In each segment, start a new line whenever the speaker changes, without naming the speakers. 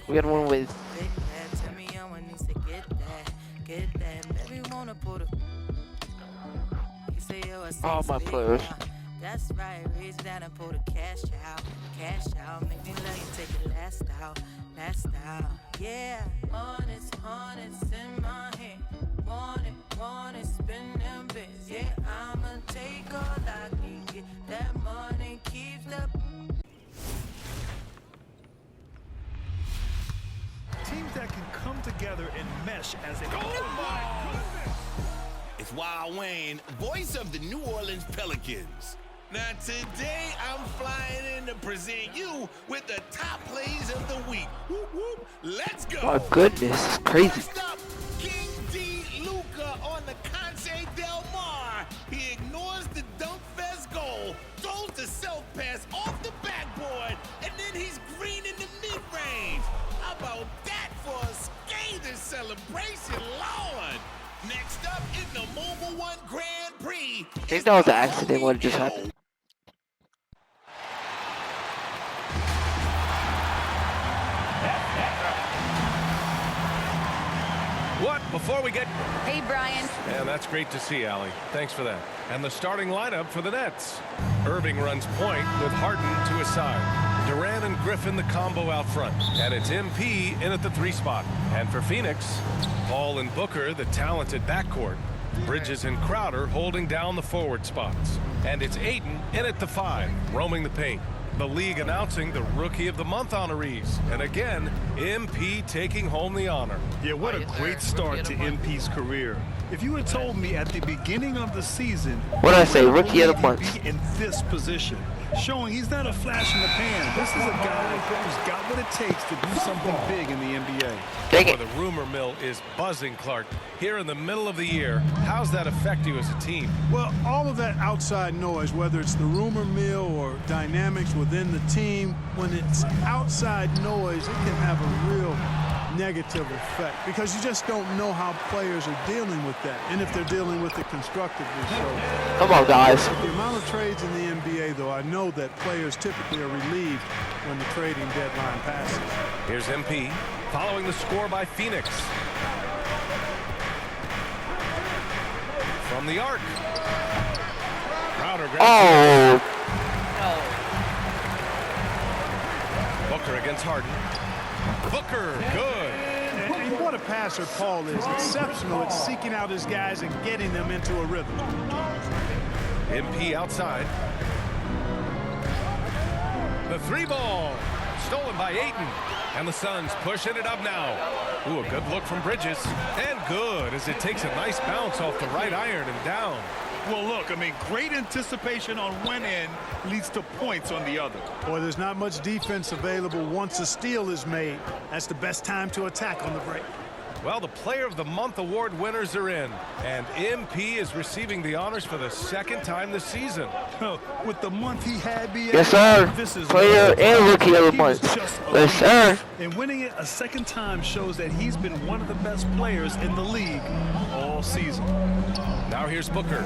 We got one with. All my players.
That's right, reach down and pull the cash out. Cash out, make me let you take it last out. Last out, yeah. Honest in my hand. Want it, spend them bits. Yeah, I'ma take all I can get. That money keeps the
teams that can come together and mesh as a
It's Wild Wayne, voice of the New Orleans Pelicans. Now today I'm flying in to present you with the top plays of the week. Whoop, whoop. Let's go.
My goodness, it's crazy.
First up, King D. Luca on the Conce Del Mar. He ignores the dunk fest goal, throws the self pass off the backboard, and then he's green in the mid-range. How about that for a scathing celebration, Lord? Next up in the Mobile One Grand Prix.
I think that was an accident what just happened.
What? Before we get...
Hey, Brian.
Yeah, that's great to see, Allie. Thanks for that. And the starting lineup for the Nets. Irving runs point with Harden to his side. Durant and Griffin the combo out front. And it's MP in at the 3 spot. And for Phoenix, Paul and Booker, the talented backcourt. Bridges and Crowder holding down the forward spots. And it's Ayton in at the 5, roaming the paint. The league announcing the Rookie of the Month honorees. And again, MP taking home the honor.
Yeah, what a great start to MP's career. If you had told me at the beginning of the season,
What did I say? Rookie of the Month.
he'd be in this position, showing he's not a flash in the pan. This is a guy who's got what it takes to do something big in the NBA.
Dang
Well,
it.
the rumor mill is buzzing, Clark. Here in the middle of the year, how's that affect you as a team?
Well, all of that outside noise, whether it's the rumor mill or dynamics within the team, when it's outside noise, it can have a real negative effect because you just don't know how players are dealing with that and if they're dealing with it constructively. So,
Come on, guys.
with the amount of trades in the NBA, though, I know that players typically are relieved when the trading deadline passes.
Here's MP following the score by Phoenix. From the arc. Crowder grabs Booker against Harden. Booker, good.
And what a passer Paul is. Exceptional at seeking out his guys and getting them into a rhythm.
MP outside. The 3 ball. Stolen by Ayton. And the Suns pushing it up now. Ooh, a good look from Bridges. And good as it takes a nice bounce off the right iron and down.
Well, look, I mean, great anticipation on one end leads to points on the other.
Boy, there's not much defense available once a steal is made. That's the best time to attack on the break.
Well, the Player of the Month award winners are in, and MP is receiving the honors for the 2nd time this season.
With the month he had,
Yes, sir.
this is
Player and Rookie of the
He
Month.
was just
Yes, sir.
and winning it a 2nd time shows that he's been one of the best players in the league all season.
Now here's Booker.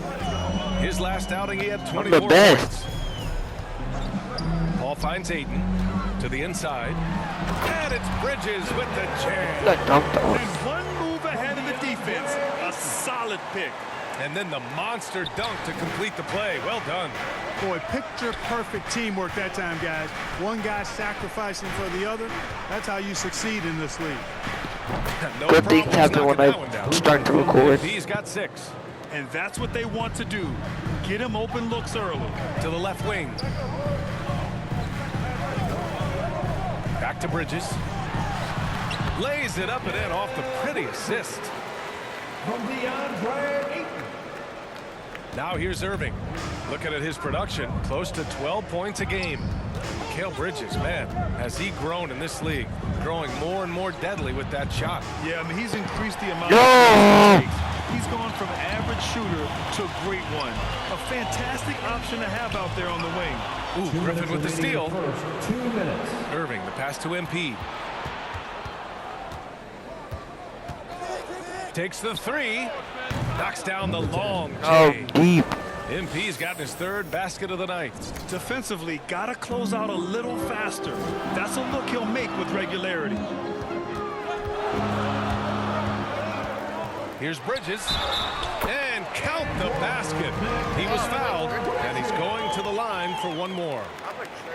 His last outing, he had
One of
24
the best.
points. Paul finds Ayton to the inside, and it's Bridges with the jam.
Got dunked on.
And one move ahead of the defense, a solid pick.
And then the monster dunk to complete the play. Well done.
Boy, picture-perfect teamwork that time, guys. One guy sacrificing for the other. That's how you succeed in this league.
No
Good things
problems
happen when
knocking that one
I
down.
start to record.
He's got 6.
And that's what they want to do. Get him open looks early.
To the left wing. Back to Bridges. Lays it up and in off the pretty assist.
From DeAndre Ayton.
Now here's Irving. Looking at his production, close to 12 points a game. Mikal Bridges, man, has he grown in this league, growing more and more deadly with that shot.
Yeah, I mean, he's increased the amount
Yo!
of takes. He's gone from average shooter to a great one. A fantastic option to have out there on the wing.
Ooh, Griffin with the steal.
First, 2 minutes.
Irving, the pass to MP. Takes the 3. Knocks down the long
Oh,
J.
deep.
MP's gotten his third basket of the night.
Defensively, got to close out a little faster. That's a look he'll make with regularity.
Here's Bridges. And count the basket. He was fouled, and he's going to the line for one more.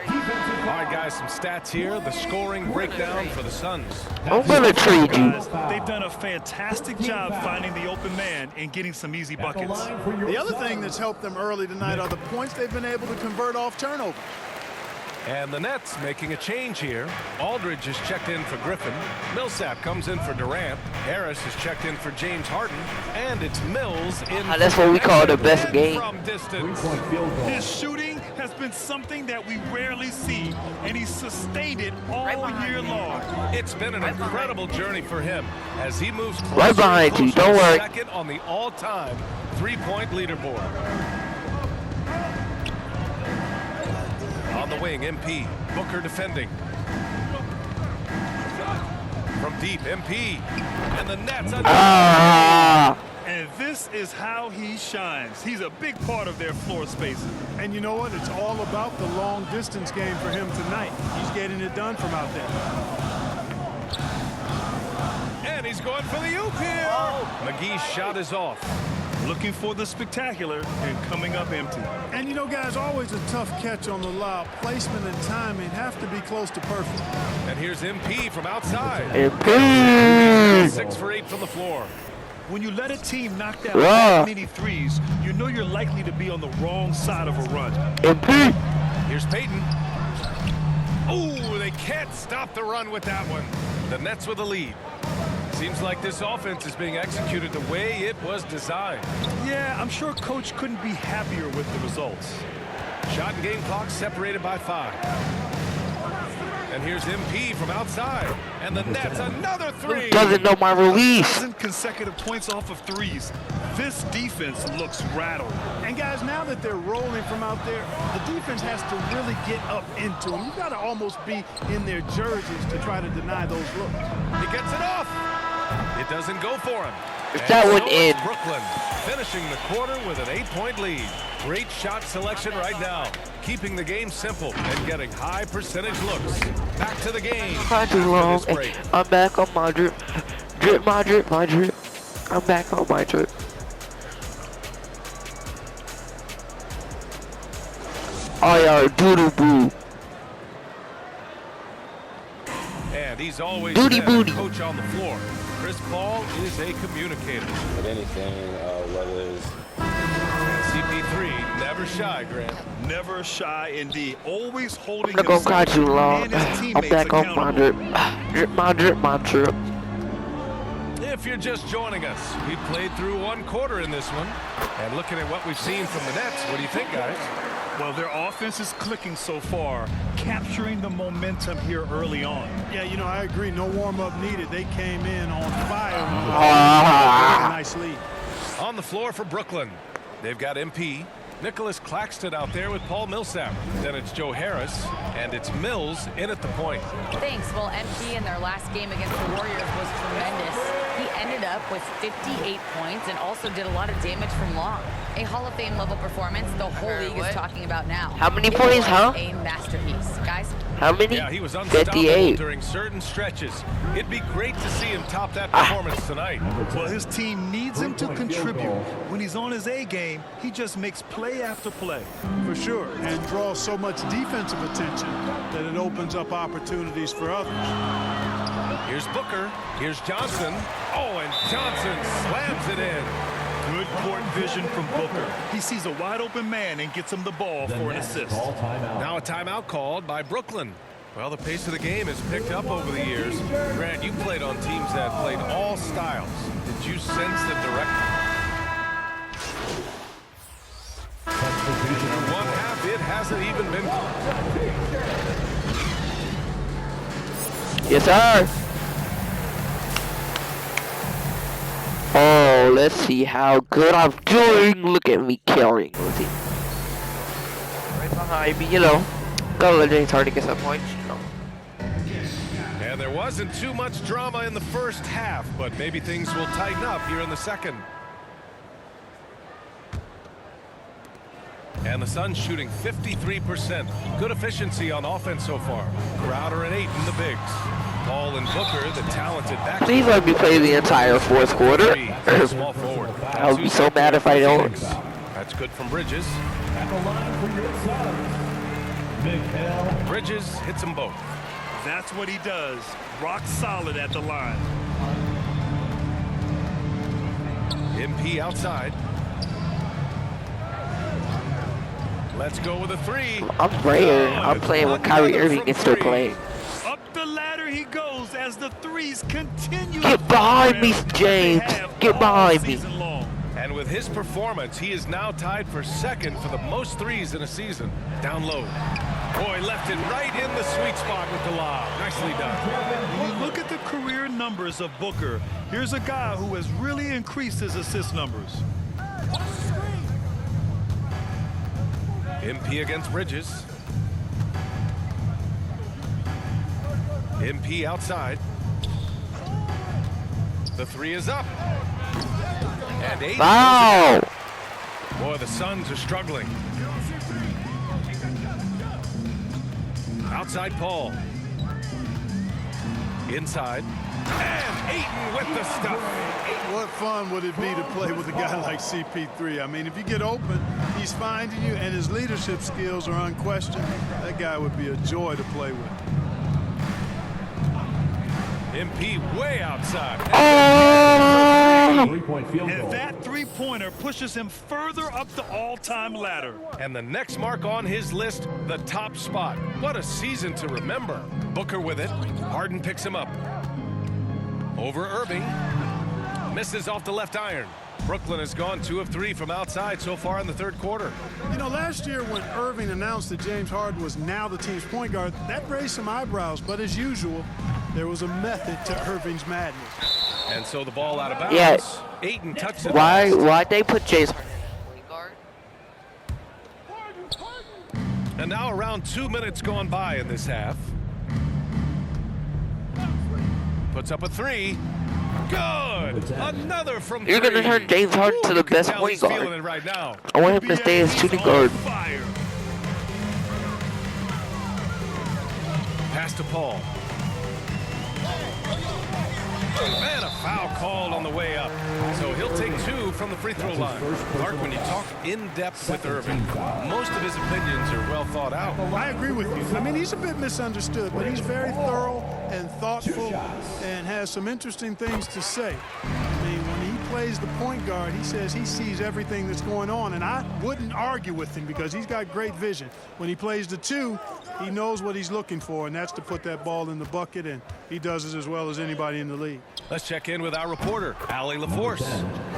All right, guys, some stats here. The scoring breakdown for the Suns.
I'm gonna trade you.
Guys, they've done a fantastic job finding the open man and getting some easy buckets.
The other thing that's helped them early tonight are the points they've been able to convert off turnover.
And the Nets making a change here. Aldridge is checked in for Griffin. Millsap comes in for Durant. Harris is checked in for James Harden. And it's Mills in
That's what we call the best game.
from distance.
His shooting has been something that we rarely see, and he's sustained it all year long.
It's been an incredible journey for him as he moves closer
Right behind
and
you,
closer
don't
to
worry.
second on the all-time three-point leaderboard. On the wing, MP. Booker defending. From deep, MP. And the Nets.
And this is how he shines. He's a big part of their floor spaces.
And you know what? It's all about the long distance game for him tonight. He's getting it done from out there.
And he's going for the oop here. McGee's shot is off.
Looking for the spectacular and coming up empty.
And you know, guys, always a tough catch on the lob. Placement and timing have to be close to perfect.
And here's MP from outside.
MP.
6 for 8 from the floor.
When you let a team knock down that many threes, you know you're likely to be on the wrong side of a run.
MP.
Here's Payton. Oh, they can't stop the run with that one. The Nets with the lead. Seems like this offense is being executed the way it was designed.
Yeah, I'm sure Coach couldn't be happier with the results.
Shot and game clock separated by 5. And here's MP from outside. And the Nets, another three.
Doesn't know my release.
7 consecutive points off of threes. This defense looks rattled.
And guys, now that they're rolling from out there, the defense has to really get up into them. You've got to almost be in their jerseys to try to deny those looks.
He gets it off. It doesn't go for him.
If that
And
went
so
in.
is Brooklyn finishing the quarter with an 8-point lead. Great shot selection right now, keeping the game simple and getting high percentage looks. Back to the game.
Not too long.
After this break.
I'm back on my drip. Drip my drip, my drip. I'm back on my drip. Oh, y'all doodle boo.
And he's always
Booty,
been
booty.
a coach on the floor. Chris Paul is a communicator.
But anything, whether it's
CP3, never shy, Grant.
Never shy indeed. Always holding
I'm not gonna
himself
cry too long.
and his
I'm
teammates
back on my drip.
accountable.
Drip my drip, my drip.
If you're just joining us, we played through one quarter in this one. And looking at what we've seen from the Nets, what do you think, guys?
Well, their offense is clicking so far, capturing the momentum here early on.
Yeah, you know, I agree. No warm-up needed. They came in on fire. Nice lead.
On the floor for Brooklyn, they've got MP, Nicholas Claxton out there with Paul Millsap. Then it's Joe Harris, and it's Mills in at the point.
Thanks. Well, MP in their last game against the Warriors was tremendous. He ended up with 58 points and also did a lot of damage from long. A Hall of Fame level performance the whole league is talking about now.
How many
It
points,
was
huh?
A masterpiece. Guys,
How many?
Yeah, he was unstoppable
58.
during certain stretches. It'd be great to see him top that performance tonight.
Well, his team needs him to contribute. When he's on his A game, he just makes play after play.
For sure, and draws so much defensive attention that it opens up opportunities for others.
Here's Booker. Here's Johnson. Oh, and Johnson slams it in.
Good court vision from Booker. He sees a wide open man and gets him the ball for an assist.
Now a timeout called by Brooklyn. Well, the pace of the game has picked up over the years. Grant, you played on teams that played all styles. Did you sense the direction? In one half, it hasn't even been close.
Yes, sir. Oh, let's see how good I'm doing. Look at me killing with it. Right behind me, you know. Gotta let James Harden get some points, you know.
And there wasn't too much drama in the first half, but maybe things will tighten up here in the second. And the Suns shooting 53%. Good efficiency on offense so far. Crowder and Ayton, the bigs. Paul and Booker, the talented back.
Please let me play the entire fourth quarter.
Small forward.
I would be so mad if I don't.
That's good from Bridges.
At the line for your Suns, Mikal.
Bridges hits them both.
That's what he does. Rock solid at the line.
MP outside. Let's go with a three.
I'm rare. I'm playing when Kyrie Irving is still playing.
Up the ladder he goes as the threes continue.
Get behind me, James. Get behind me.
And with his performance, he is now tied for second for the most threes in a season. Down low. Boy, left it right in the sweet spot with the lob. Nicely done.
When you look at the career numbers of Booker, here's a guy who has really increased his assist numbers.
MP against Bridges. MP outside. The three is up. And 8.
Wow!
Boy, the Suns are struggling. Outside Paul. Inside. And Ayton with the stuff.
What fun would it be to play with a guy like CP3? I mean, if you get open, he's finding you, and his leadership skills are unquestioned. That guy would be a joy to play with.
MP way outside.
Oh!
3-point field goal.
And that three-pointer pushes him further up the all-time ladder.
And the next mark on his list, the top spot. What a season to remember. Booker with it. Harden picks him up. Over Irving. Misses off the left iron. Brooklyn has gone 2 of 3 from outside so far in the third quarter.
You know, last year when Irving announced that James Harden was now the team's point guard, that raised some eyebrows. But as usual, there was a method to Irving's madness.
And so the ball out of bounds.
Yeah.
Ayton touched it.
Why'd they put James Harden at point guard?
And now around 2 minutes gone by in this half. Puts up a three. Good. Another from
You're gonna
three.
turn James Harden to the
You can
best
tell
point
he's feeling
guard.
it right now.
I want him to stay as shooting guard.
Fire.
Pass to Paul. And a foul called on the way up. So he'll take 2 from the free throw line. Clark, when you talk in depth with Irving, most of his opinions are well thought out.
I agree with you. I mean, he's a bit misunderstood, but he's very thorough and thoughtful and has some interesting things to say. I mean, when he plays the point guard, he says he sees everything that's going on, and I wouldn't argue with him because he's got great vision. When he plays the 2, he knows what he's looking for, and that's to put that ball in the bucket, and he does it as well as anybody in the league.
Let's check in with our reporter, Allie LaForce.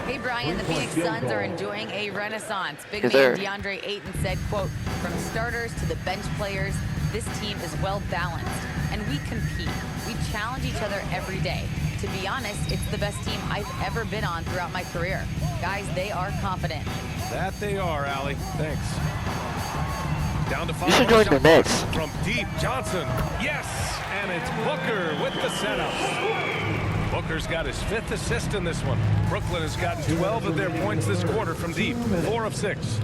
Hey, Brian, the Phoenix Suns are enjoying a renaissance. Big
Yes,
man
sir.
DeAndre Ayton said, quote, from starters to the bench players, this team is well balanced, and we compete. We challenge each other every day. To be honest, it's the best team I've ever been on throughout my career. Guys, they are confident.
That they are, Allie. Thanks. Down to 5.
You should join the Nets.
From deep, Johnson. Yes! And it's Booker with the setup. Booker's got his 5th assist in this one. Brooklyn has gotten 12 of their points this quarter from deep. 4 of 6.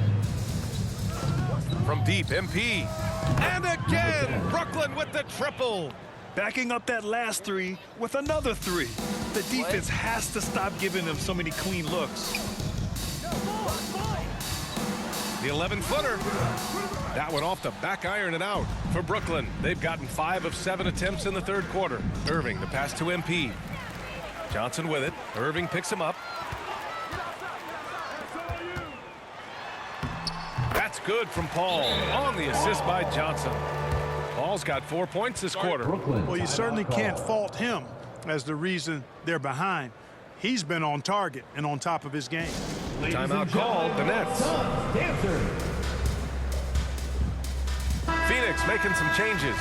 From deep, MP. And again, Brooklyn with the triple.
Backing up that last three with another three. The defense has to stop giving them so many clean looks.
The 11-footer. That one off the back iron and out for Brooklyn. They've gotten 5 of 7 attempts in the third quarter. Irving, the pass to MP. Johnson with it. Irving picks him up. That's good from Paul on the assist by Johnson. Paul's got 4 points this quarter.
Well, you certainly can't fault him as the reason they're behind. He's been on target and on top of his game.
Timeout called, the Nets. Phoenix making some changes.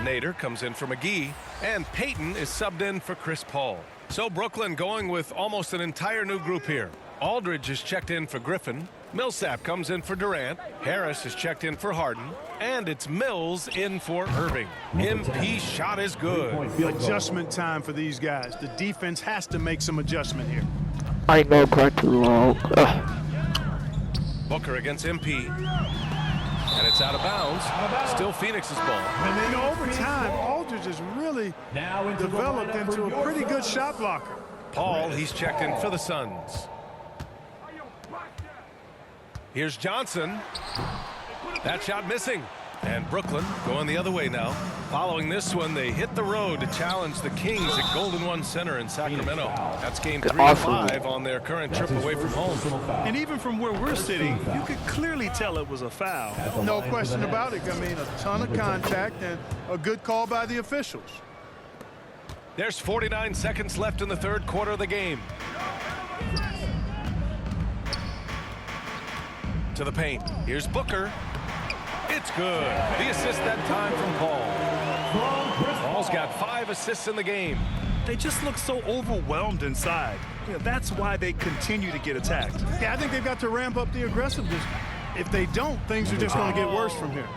Nader comes in for McGee, and Payton is subbed in for Chris Paul. So Brooklyn going with almost an entire new group here. Aldridge is checked in for Griffin. Millsap comes in for Durant. Harris is checked in for Harden. And it's Mills in for Irving. MP shot is good.
Adjustment time for these guys. The defense has to make some adjustment here.
I know quite too long. Ugh.
Booker against MP. And it's out of bounds. Still Phoenix's ball.
And then over time, Aldridge has really developed into a pretty good shot blocker.
Paul, he's checked in for the Suns. Here's Johnson. That shot missing. And Brooklyn going the other way now. Following this one, they hit the road to challenge the Kings at Golden One Center in Sacramento. That's game 3 of 5 on their current trip away from home.
And even from where we're sitting, you could clearly tell it was a foul.
No question about it. I mean, a ton of contact and a good call by the officials.
There's 49 seconds left in the third quarter of the game. To the paint. Here's Booker. It's good. The assist that time from Paul. Paul's got 5 assists in the game.
They just look so overwhelmed inside. You know, that's why they continue to get attacked.
Yeah, I think they've got to ramp up the aggressiveness. If they don't, things are just going to get worse from here.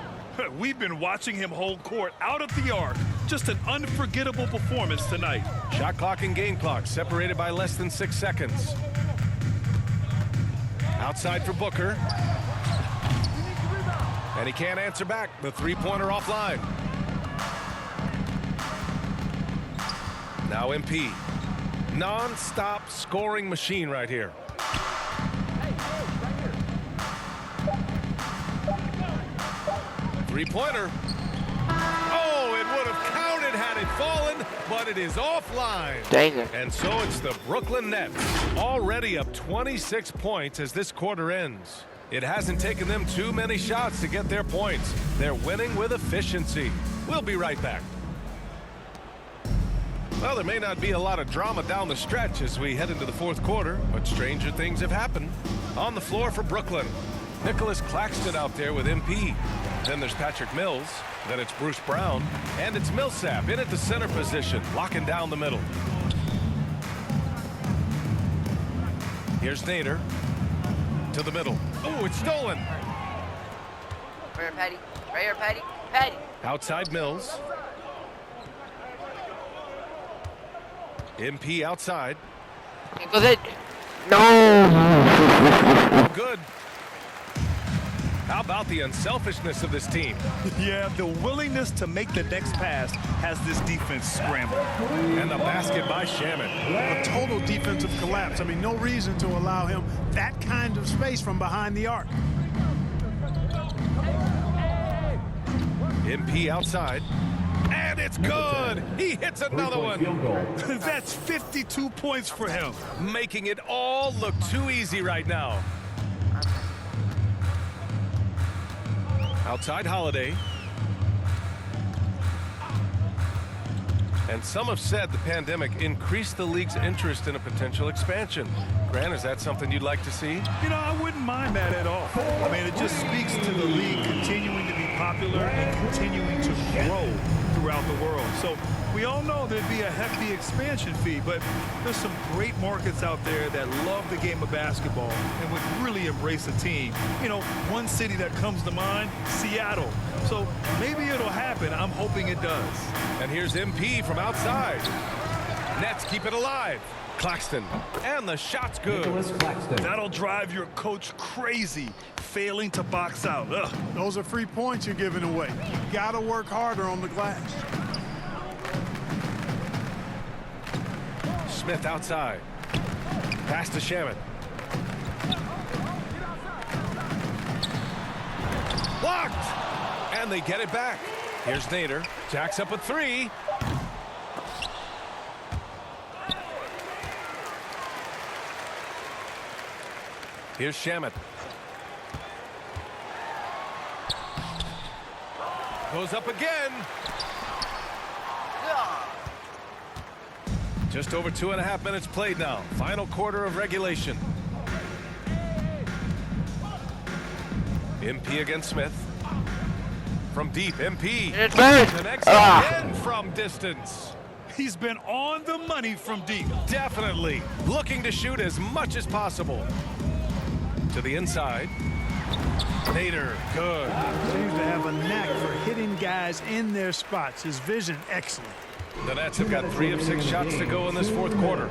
We've been watching him hold court out of the arc. Just an unforgettable performance tonight.
Shot clock and game clock separated by less than 6 seconds. Outside for Booker. And he can't answer back. The three-pointer offline. Now MP. Non-stop scoring machine right here. Three-pointer. Oh, it would have counted had it fallen, but it is offline.
Dang it.
And so it's the Brooklyn Nets, already up 26 points as this quarter ends. It hasn't taken them too many shots to get their points. They're winning with efficiency. We'll be right back. Well, there may not be a lot of drama down the stretch as we head into the fourth quarter, but stranger things have happened. On the floor for Brooklyn, Nicholas Claxton out there with MP. Then there's Patrick Mills. Then it's Bruce Brown. And it's Millsap in at the center position, locking down the middle. Here's Nader. To the middle. Oh, it's stolen.
Right here, Patty. Right here, Patty. Patty.
Outside Mills. MP outside.
Was it? No.
Good. How about the unselfishness of this team?
Yeah, the willingness to make the next pass has this defense scrambled.
And the basket by Shaman.
A total defensive collapse. I mean, no reason to allow him that kind of space from behind the arc.
MP outside. And it's good. He hits another one.
That's 52 points for him.
Making it all look too easy right now. Outside Holiday. And some have said the pandemic increased the league's interest in a potential expansion. Grant, is that something you'd like to see?
You know, I wouldn't mind that at all. I mean, it just speaks to the league continuing to be popular and continuing to grow throughout the world. So we all know there'd be a hefty expansion fee, but there's some great markets out there that love the game of basketball and would really embrace a team. You know, one city that comes to mind, Seattle. So maybe it'll happen. I'm hoping it does.
And here's MP from outside. Nets keep it alive. Claxton. And the shot's good.
That'll drive your coach crazy, failing to box out. Ugh.
Those are free points you're giving away. You got to work harder on the glass.
Smith outside. Pass to Shaman. Blocked! And they get it back. Here's Nader. Jacks up a three. Here's Shaman. Goes up again. Just over 2.5 minutes played now. Final quarter of regulation. MP against Smith. From deep, MP. The next again from distance.
He's been on the money from deep.
Definitely. Looking to shoot as much as possible. To the inside. Nader, good.
Seems to have a knack for hitting guys in their spots. His vision, excellent.
The Nets have got 3 of 6 shots to go in this fourth quarter.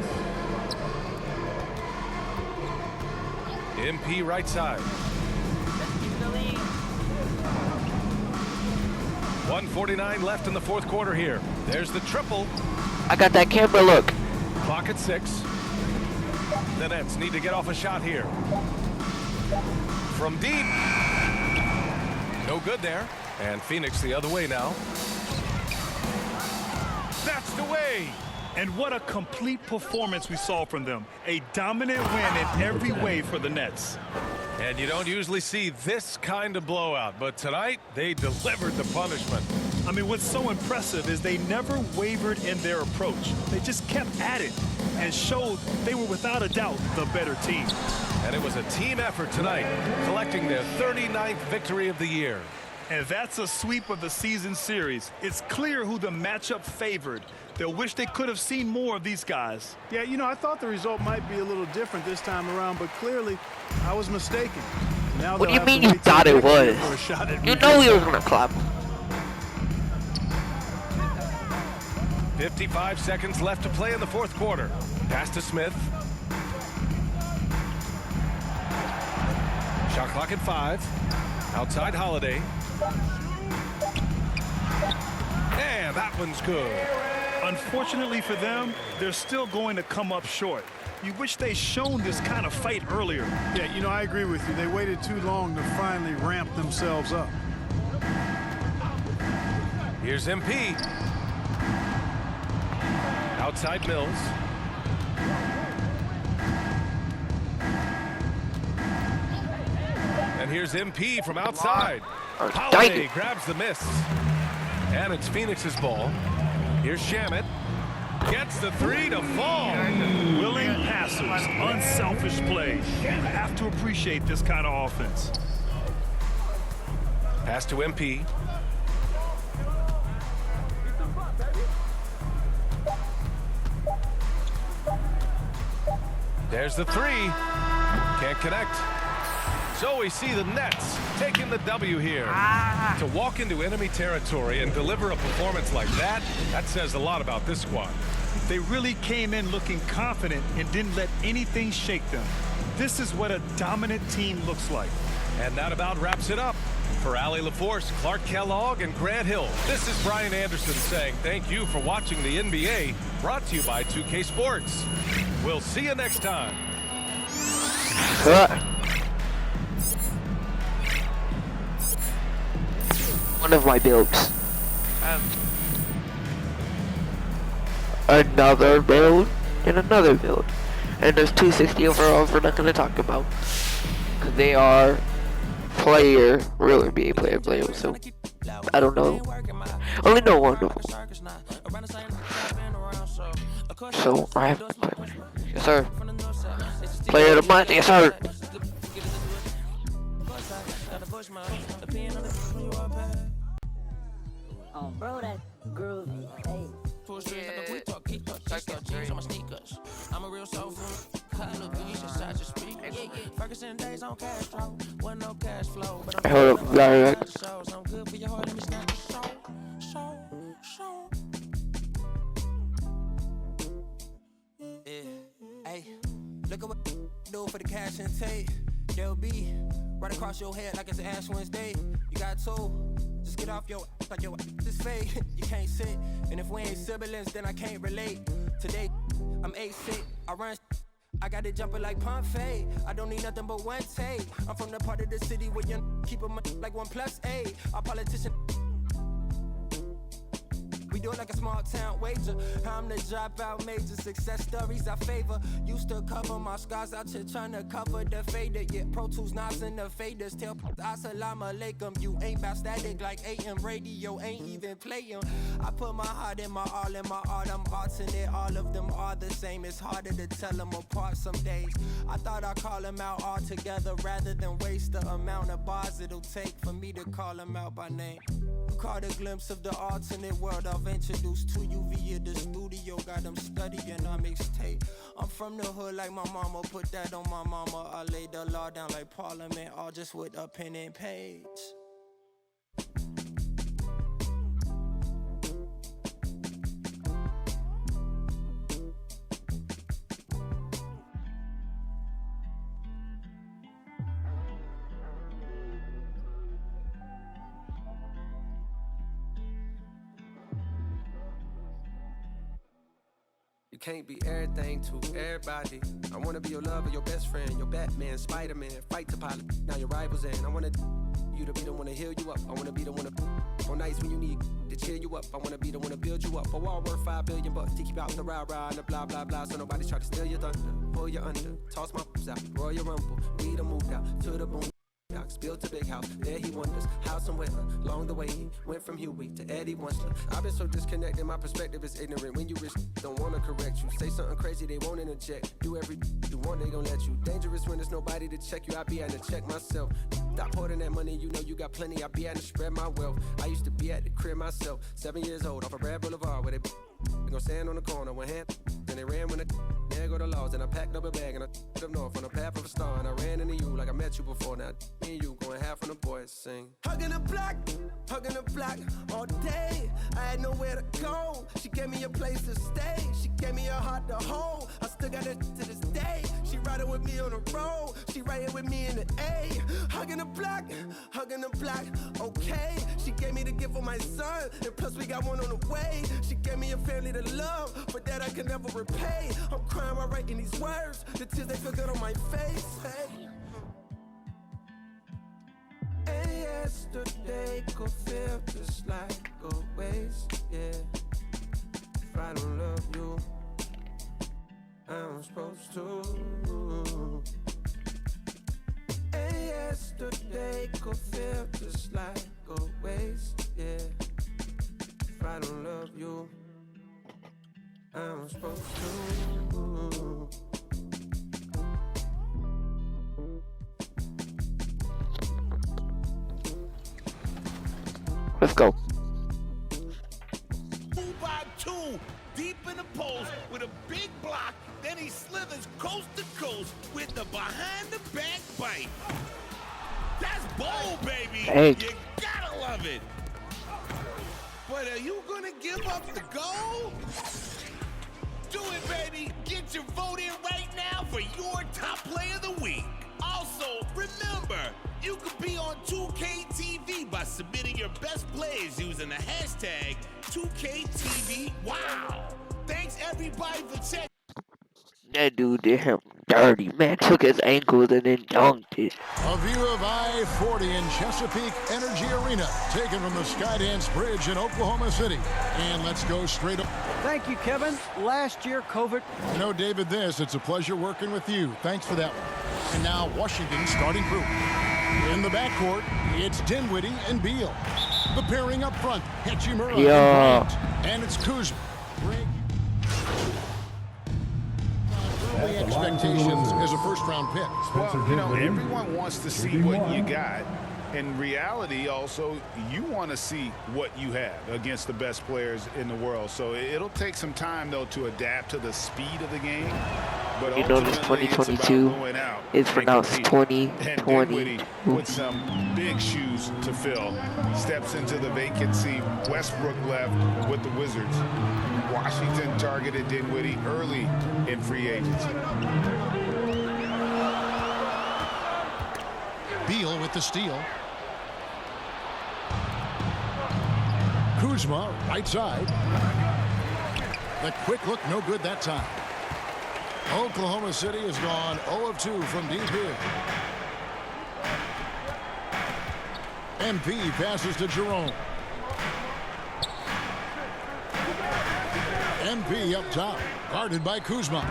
MP right side. 2:49 left in the fourth quarter here. There's the triple.
I got that camera look.
Clock at 6. The Nets need to get off a shot here. From deep. No good there. And Phoenix the other way now. That's the way.
And what a complete performance we saw from them. A dominant win in every way for the Nets.
And you don't usually see this kind of blowout, but tonight they delivered the punishment.
I mean, what's so impressive is they never wavered in their approach. They just kept at it and showed they were without a doubt the better team.
And it was a team effort tonight, collecting their 39th victory of the year.
And that's a sweep of the season series. It's clear who the matchup favored. They'll wish they could have seen more of these guys.
Yeah, you know, I thought the result might be a little different this time around, but clearly I was mistaken. Now
What do you
they'll have
mean
to
you
wait till
thought it
next year
was?
for a shot at
You know he was
redemption.
gonna clap.
55 seconds left to play in the fourth quarter. Pass to Smith. Shot clock at 5. Outside Holiday. And that one's good.
Unfortunately for them, they're still going to come up short. You wish they'd shown this kind of fight earlier.
Yeah, you know, I agree with you. They waited too long to finally ramp themselves up.
Here's MP. Outside Mills. And here's MP from outside. Holiday grabs the miss. And it's Phoenix's ball. Here's Shamet. Gets the 3 to fall.
Willing passers, unselfish play. You have to appreciate this kind of offense.
Pass to MP. There's the 3. Can't connect. So we see the Nets taking the W here. To walk into enemy territory and deliver a performance like that, that says a lot about this squad.
They really came in looking confident and didn't let anything shake them. This is what a dominant team looks like.
And that about wraps it up. For Allie LaForce, Clark Kellogg, and Grant Hill, this is Brian Anderson saying thank you for watching the NBA, brought to you by 2K Sports. We'll see you next time.
One of my builds. Another build and another build. And there's 260 overalls we're not going to talk about. Because they are real NBA player, so I don't know. Only know one of them. So I have to play. Yes, sir. Player of the month, yes, sir.
Bro, that groovy. Hey. I'm a real soul food. Color beach inside your speaker. Ferguson days on cash flow. When no cash flow. But
Hold up, Larry.
I'm good for your heart. Let me snap the show. Hey, look at what do for the cash and take. They'll be right across your head like it's Ash Wednesday. You got two. Just get off your like your this fake. You can't sit. And if we ain't siblings, then I can't relate. Today, I'm 8'6". I run. I got it jumping like Pompeii. I don't need nothing but one take. I'm from the part of the city where you keep them like 1+8. Our politician. We do it like a small town wager. I'm the dropout major. Success stories I favor. Used to cover my scars out here trying to cover the fader. Yeah, Pro Tools, Nas, and the faders. Tell Assalamu alaikum. You ain't about static like AM radio. Ain't even playing. I put my heart in my all in my art. I'm alternate. All of them are the same. It's harder to tell them apart some days. I thought I'd call them out all together rather than waste the amount of bars it'll take for me to call them out by name. Caught a glimpse of the alternate world I've introduced to you via the studio. Got them studying our mixtape. I'm from the hood like my mama. Put that on my mama. I laid the law down like Parliament. All just with a pen and page.
You can't be everything to everybody. I wanna be your lover, your best friend, your Batman, Spider-Man. Fight to pilot, now your rivals in. I wanna you to be the one to heal you up. I wanna be the one to on nights when you need to cheer you up. I wanna be the one to build you up. A wall worth $5 billion to keep out the rah-rah and the blah blah blah. So nobody try to steal your thunder, pull you under, toss my pops out, Royal Rumble. We done moved out to the boom. Built a big house, there he wonders how somewhere along the way he went from Huey to Eddie Winsler. I've been so disconnected, my perspective is ignorant. When you rich, don't wanna correct you. Say something crazy, they won't interject. Do every you want, they gon' let you. Dangerous when there's nobody to check you. I be having to check myself. Stop hoarding that money, you know you got plenty. I be having to spread my wealth. I used to be at the crib myself, 7 years old, off of Brad Boulevard, where they gon' stand on the corner, one hand, then they ran when there go the laws, and I packed up a bag and I up north on the path of a star, and I ran into you like I met you before. Now me and you going half on the boys sing. Hugging the block all day. I had nowhere to go. She gave me a place to stay. She gave me a heart to hold. I still got it to this day. She riding with me on the road. She riding with me in the A. Hugging the block, okay. She gave me the gift of my son, and plus we got one on the way. She gave me a family to love, but that I can never repay. I'm crying while writing these words. The tears they feel good on my face. Hey. And yesterday could feel just like a waste, yeah. If I don't love you, I'm supposed to. And yesterday could feel just like a waste, yeah. If I don't love you, I'm supposed to.
Let's go.
2x2, deep in the post with a big block. Then he slithers coast to coast with the behind the back bite. That's bold, baby.
Hey.
You gotta love it. But are you gonna give up the goal? Do it, baby. Get your vote in right now for your top player of the week. Also, remember, you can be on 2K TV by submitting your best plays using the hashtag 2KTV. Wow. Thanks, everybody, for checking.
That dude did him dirty, man. Took his ankles and then dunked it.
A view of I-40 in Chesapeake Energy Arena, taken from the Skydance Bridge in Oklahoma City. And let's go straight up.
Thank you, Kevin. Last year, COVID.
You know, David, it's a pleasure working with you. Thanks for that one. And now Washington starting crew. In the backcourt, it's Dinwiddie and Beal. The pairing up front, Hachimura and Bryant. And it's Kuzma. Early expectations as a first-round pick.
Well, you know, everyone wants to see what you got. In reality, also, you want to see what you have against the best players in the world. So it'll take some time, though, to adapt to the speed of the game. But
you notice 2022 is pronounced 2020.
With some big shoes to fill. Steps into the vacancy. Westbrook left with the Wizards. Washington targeted Dinwiddie early in free agency.
Beal with the steal. Kuzma, right side. The quick look, no good that time. Oklahoma City has gone 0 of 2 from deep here. MP passes to Jerome. MP up top, guarded by Kuzma.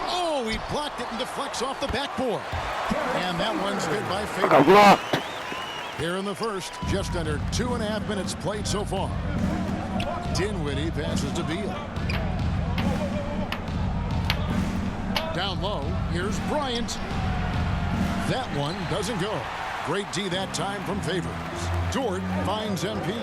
Oh, he blocked it and deflects off the backboard. And that one's good by Faber. Here in the first, just under 2.5 minutes played so far. Dinwiddie passes to Beal. Down low, here's Bryant. That one doesn't go. Great D that time from Favors. Dort finds MP.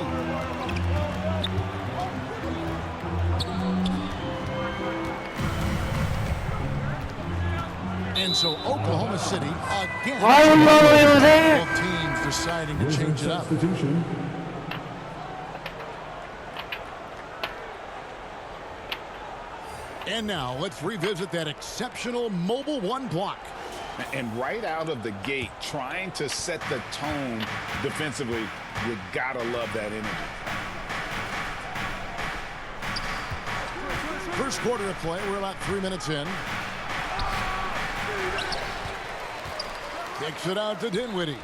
And so Oklahoma City again. Both teams deciding to change it up. And now let's revisit that exceptional Mobile One block.
And right out of the gate, trying to set the tone defensively, you gotta love that energy.
First quarter of play. We're about 3 minutes in. Kicks it out to Dinwiddie.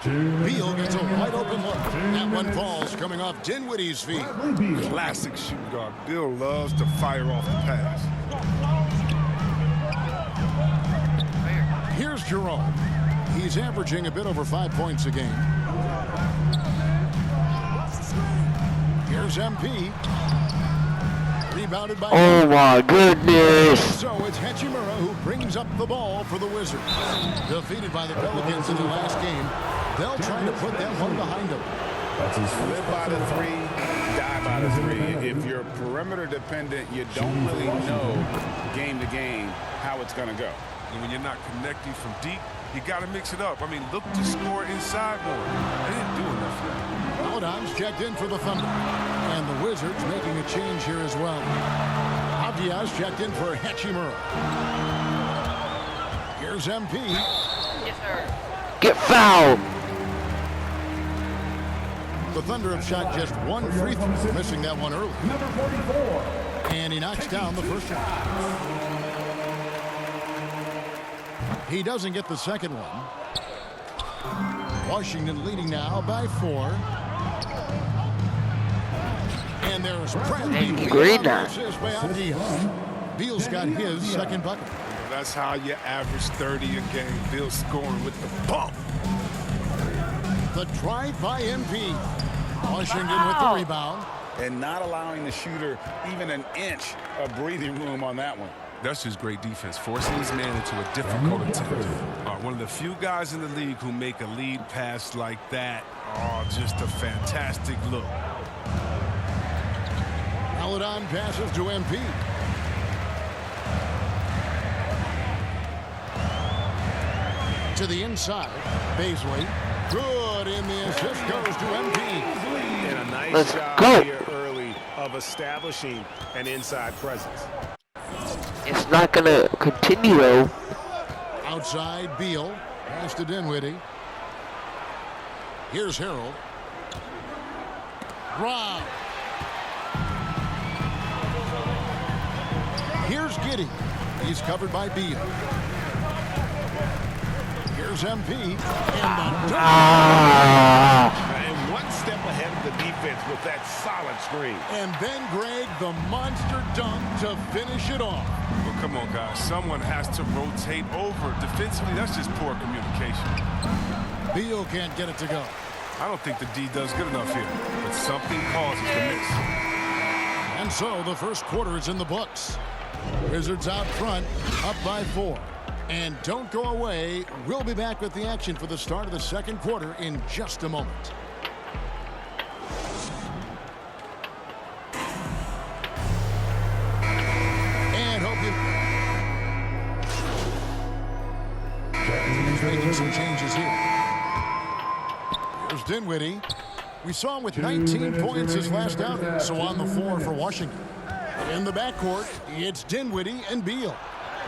Beal gets a wide open look. That one falls coming off Dinwiddie's feet.
Classic shooting guard. Bill loves to fire off the pass.
Here's Jerome. He's averaging a bit over 5 points a game. Here's MP. Rebounded by...
Oh my goodness.
So it's Hachimura who brings up the ball for the Wizards. Defeated by the Pelicans in the last game, they'll try to put that one behind them.
Live by the three, die by the three. If you're perimeter dependent, you don't really know game to game how it's going to go.
And when you're not connecting from deep, you got to mix it up. I mean, look to score inside more. They didn't do enough yet.
Paladon's checked in for the Thunder. And the Wizards making a change here as well. Abdias checked in for Hachimura. Here's MP.
Yes, sir.
Get fouled.
The Thunder have shot just one free throw, missing that one early. And he knocks down the first one. He doesn't get the second one. Washington leading now by 4. And there's Bradley Beal. Beal's got his second bucket.
That's how you average 30 a game. Bill scoring with the bump.
The drive by MP. Washington with the rebound.
And not allowing the shooter even an inch of breathing room on that one.
That's just great defense, forcing his man into a difficult attempt. One of the few guys in the league who make a lead pass like that. Oh, just a fantastic look.
Paladon passes to MP. To the inside. Baisley. Good, and the assist goes to MP.
And a nice job here early of establishing an inside presence.
It's not going to continue, though.
Outside, Beal. Pass to Dinwiddie. Here's Harold. Brown. Here's Giddey. He's covered by Beal. Here's MP.
And one step ahead of the defense with that solid screen.
And then Greg, the monster dunk to finish it off.
Well, come on, guys. Someone has to rotate over. Defensively, that's just poor communication.
Beal can't get it to go.
I don't think the D does good enough here, but something causes the miss.
And so the first quarter is in the books. Wizards out front, up by 4. And don't go away. We'll be back with the action for the start of the second quarter in just a moment. And hope you... He's making some changes here. Here's Dinwiddie. We saw him with 19 points his last outing, so on the floor for Washington. In the backcourt, it's Dinwiddie and Beal.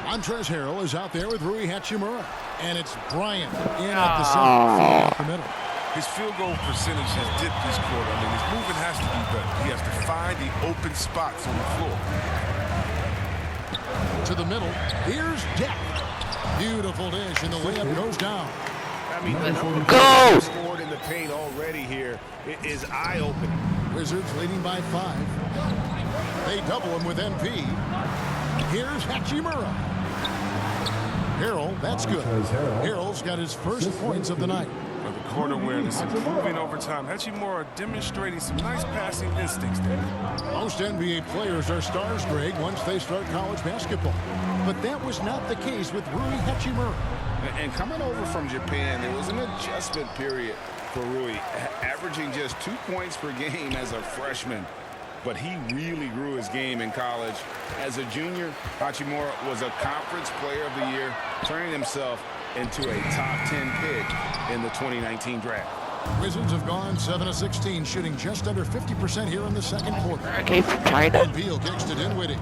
Montrezl Harrell is out there with Rui Hachimura. And it's Bryant in at the center, the middle.
His field goal percentage has dipped this quarter. I mean, his movement has to be better. He has to find the open spots on the floor.
To the middle, here's Deck. Beautiful dish, and the layup goes down.
I mean, the number of scored in the paint already here is eye-opening.
Wizards leading by 5. They double him with MP. Here's Hachimura. Harrell, that's good. Harrell's got his first points of the night.
Well, the court awareness improving over time. Hachimura demonstrating some nice passing instincts there.
Most NBA players are stars, Greg, once they start college basketball. But that was not the case with Rui Hachimura.
And coming over from Japan, there was an adjustment period for Rui, averaging just 2 points per game as a freshman. But he really grew his game in college. As a junior, Hachimura was a conference player of the year, turning himself into a top 10 pick in the 2019 draft.
Wizards have gone 7 of 16, shooting just under 50% here in the second quarter.
Okay, from China.
And Beal kicks to Dinwiddie.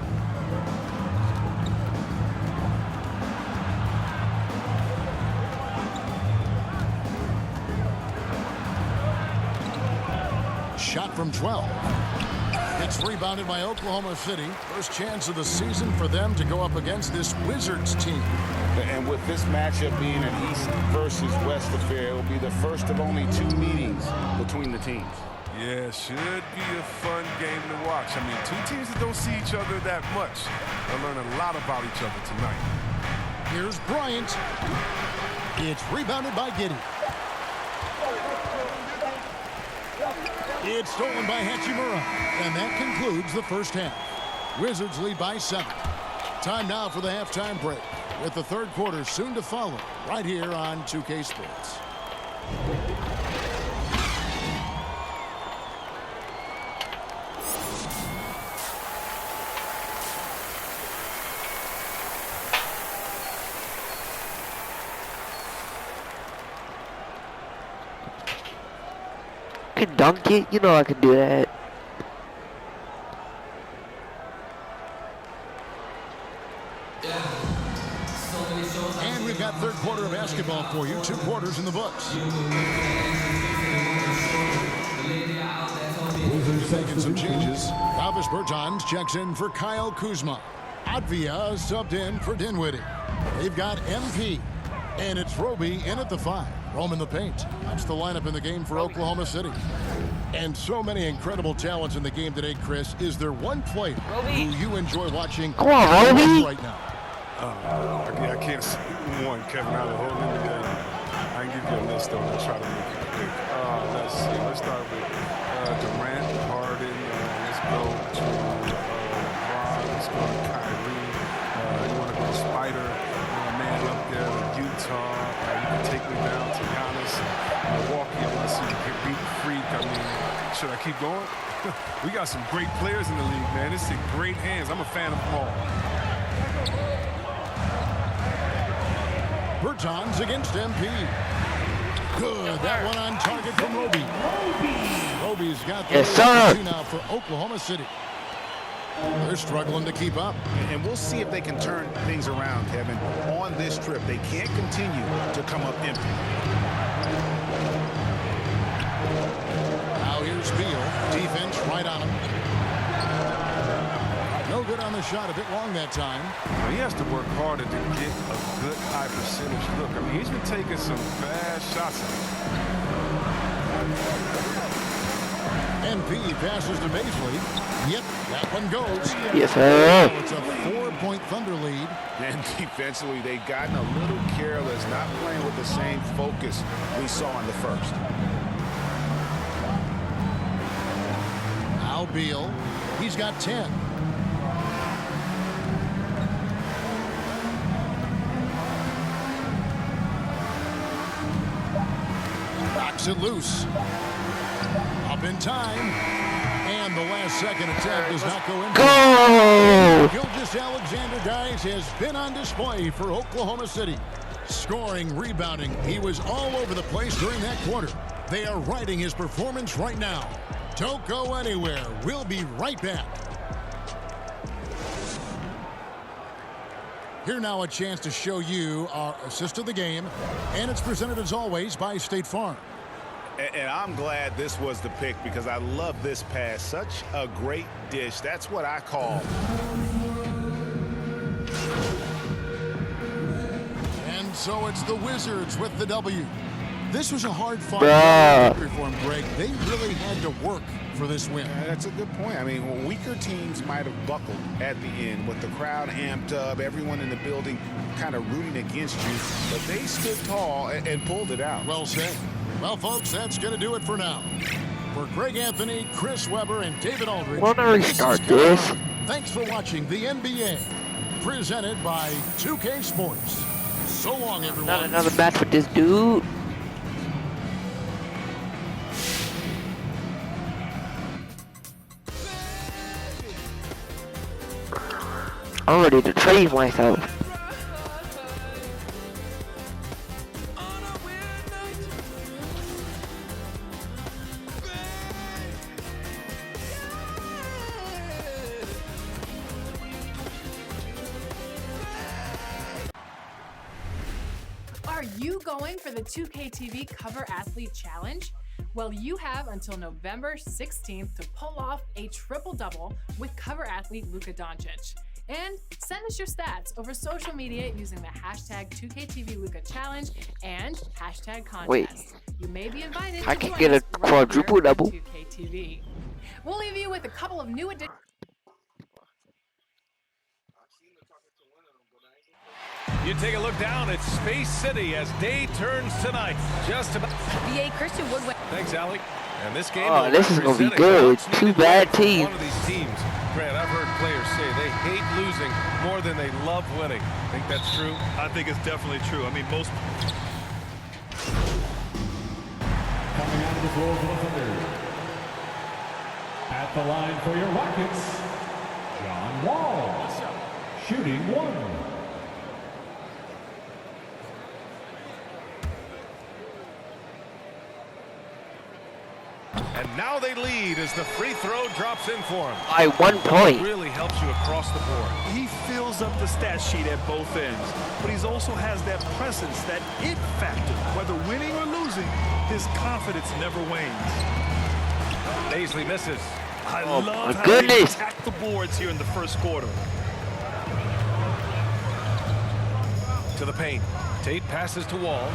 Shot from 12. It's rebounded by Oklahoma City. First chance of the season for them to go up against this Wizards team.
And with this matchup being an East versus West affair, it will be the first of only 2 meetings between the teams.
Yeah, should be a fun game to watch. I mean, 2 teams that don't see each other that much. They'll learn a lot about each other tonight.
Here's Bryant. It's rebounded by Giddey. It's stolen by Hachimura. And that concludes the first half. Wizards lead by 7. Time now for the halftime break, with the third quarter soon to follow, right here on 2K Sports.
I can dunk it, you know I can do that.
And we've got third quarter of basketball for you. 2 quarters in the books. Wizards making some changes. Davis Bertans checks in for Kyle Kuzma. Advia subbed in for Dinwiddie. They've got MP. And it's Roby in at the 5. Rome in the paint. That's the lineup in the game for Oklahoma City. And so many incredible talents in the game today, Chris. Is there one player who you enjoy watching right now?
I can't see one, Kevin. Out of the whole NBA. I can give you a list, though, and try to make it quick. Let's see. Let's start with Durant, Harden. Let's go to Bron. Let's go to Kyrie. You want to go to Spider, man up there in Utah. You can take me down to Giannis. Milwaukee, I want to see you beat Freak. I mean, should I keep going? We got some great players in the league, man. It's in great hands. I'm a fan of them all.
Bertans against MP. Good. That one on target from Roby. Roby's got the lead now for Oklahoma City. They're struggling to keep up.
And we'll see if they can turn things around, Kevin. On this trip, they can't continue to come up empty.
Now here's Beal. Defense right on him. No good on the shot. A bit long that time.
He has to work harder to get a good high percentage look. I mean, he's been taking some bad shots.
MP passes to Baisley. Yep, that one goes.
Yes, sir.
It's a 4-point Thunder lead.
And defensively, they've gotten a little careless, not playing with the same focus we saw in the first.
Now Beal. He's got 10. Knocks it loose. Up in time. And the last second attempt does not go in.
Go!
Gilgeous-Alexander, guys, has been on display for Oklahoma City. Scoring, rebounding. He was all over the place during that quarter. They are riding his performance right now. Don't go anywhere. We'll be right back. Here now a chance to show you our assist of the game. And it's presented as always by State Farm.
And I'm glad this was the pick because I love this pass. Such a great dish. That's what I call.
And so it's the Wizards with the W. This was a hard-fought victory for them, Greg. They really had to work for this win.
That's a good point. I mean, weaker teams might have buckled at the end with the crowd amped up, everyone in the building kind of rooting against you. But they stood tall and pulled it out.
Well said. Well, folks, that's going to do it for now. For Greg Anthony, Chris Webber, and David Aldridge,
want to restart this?
Thanks for watching the NBA, presented by 2K Sports. So long, everyone.
Not another match with this dude. I'm ready to trade myself.
Are you going for the 2K TV Cover Athlete Challenge? Well, you have until November 16th to pull off a triple-double with cover athlete Luka Doncic. And send us your stats over social media using the hashtag 2KTVLuka Challenge and hashtag contest.
Wait.
You may be invited
I
to
can
join
get a
us right
quadruple
here on
double.
2KTV. We'll leave you with a couple of new additions.
You take a look down at Space City as day turns tonight. Just about.
VA Christian Wood.
Thanks, Allie. And this game.
Oh, this is gonna be good. Two bad teams.
One of these teams. Grant, I've heard players say they hate losing more than they love winning. Think that's true?
I think it's definitely true. I mean, most.
Coming out of the floor for the Thunder. At the line for your Rockets, John Wall. Shooting 1.
And now they lead as the free throw drops in for him.
By 1 point.
Really helps you across the board.
He fills up the stat sheet at both ends, but he also has that presence, that it factor. Whether winning or losing, his confidence never wanes.
Paisley misses.
I
Oh,
love
my
how
goodness.
they attack the boards here in the first quarter.
To the paint. Tate passes to Wall.